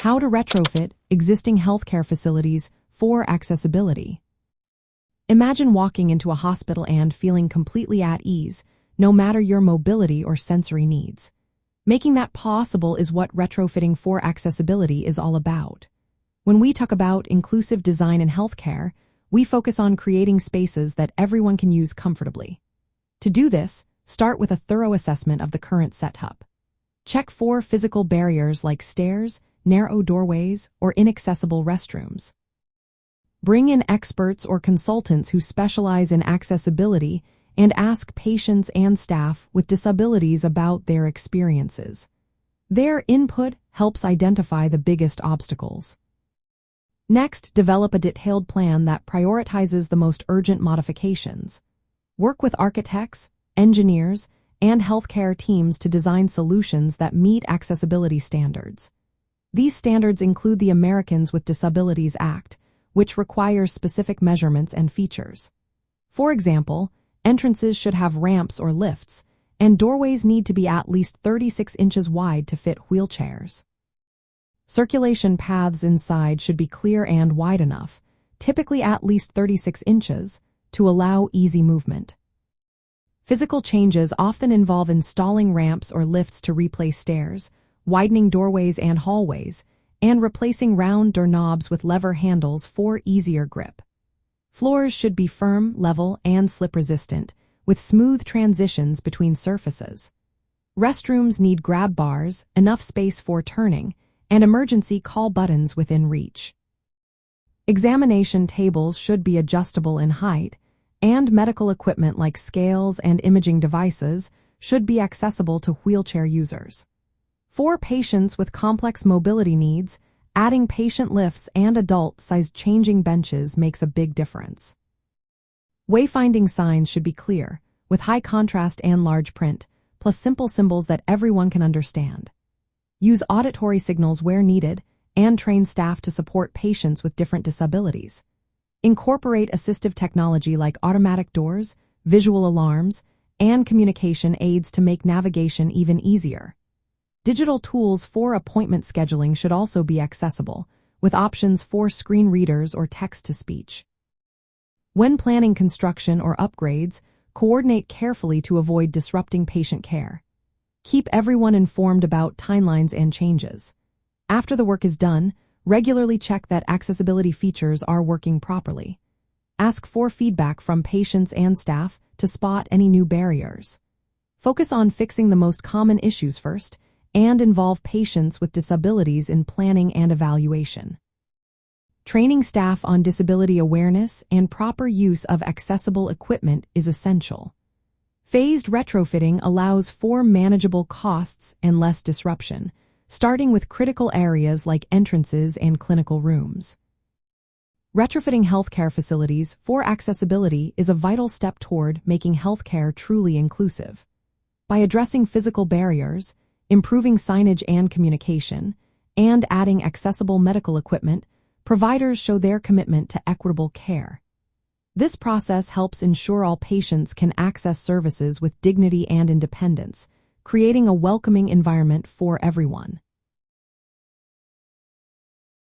How to retrofit existing healthcare facilities for accessibility. Imagine walking into a hospital and feeling completely at ease, no matter your mobility or sensory needs. Making that possible is what retrofitting for accessibility is all about. When we talk about inclusive design in healthcare, we focus on creating spaces that everyone can use comfortably. To do this, start with a thorough assessment of the current setup. Check for physical barriers like stairs, narrow doorways, or inaccessible restrooms. Bring in experts or consultants who specialize in accessibility and ask patients and staff with disabilities about their experiences. Their input helps identify the biggest obstacles. Next, develop a detailed plan that prioritizes the most urgent modifications. Work with architects, engineers, and healthcare teams to design solutions that meet accessibility standards. These standards include the Americans with Disabilities Act, which requires specific measurements and features. For example, entrances should have ramps or lifts, and doorways need to be at least 36 inches wide to fit wheelchairs. Circulation paths inside should be clear and wide enough, typically at least 36 inches, to allow easy movement. Physical changes often involve installing ramps or lifts to replace stairs, widening doorways and hallways, and replacing round doorknobs with lever handles for easier grip. Floors should be firm, level, and slip-resistant, with smooth transitions between surfaces. Restrooms need grab bars, enough space for turning, and emergency call buttons within reach. Examination tables should be adjustable in height, and medical equipment like scales and imaging devices should be accessible to wheelchair users. For patients with complex mobility needs, adding patient lifts and adult-sized changing benches makes a big difference. Wayfinding signs should be clear, with high contrast and large print, plus simple symbols that everyone can understand. Use auditory signals where needed, and train staff to support patients with different disabilities. Incorporate assistive technology like automatic doors, visual alarms, and communication aids to make navigation even easier. Digital tools for appointment scheduling should also be accessible, with options for screen readers or text-to-speech. When planning construction or upgrades, coordinate carefully to avoid disrupting patient care. Keep everyone informed about timelines and changes. After the work is done, regularly check that accessibility features are working properly. Ask for feedback from patients and staff to spot any new barriers. Focus on fixing the most common issues first, and involve patients with disabilities in planning and evaluation. Training staff on disability awareness and proper use of accessible equipment is essential. Phased retrofitting allows for manageable costs and less disruption, starting with critical areas like entrances and clinical rooms. Retrofitting healthcare facilities for accessibility is a vital step toward making healthcare truly inclusive. By addressing physical barriers, improving signage and communication, and adding accessible medical equipment, providers show their commitment to equitable care. This process helps ensure all patients can access services with dignity and independence, creating a welcoming environment for everyone.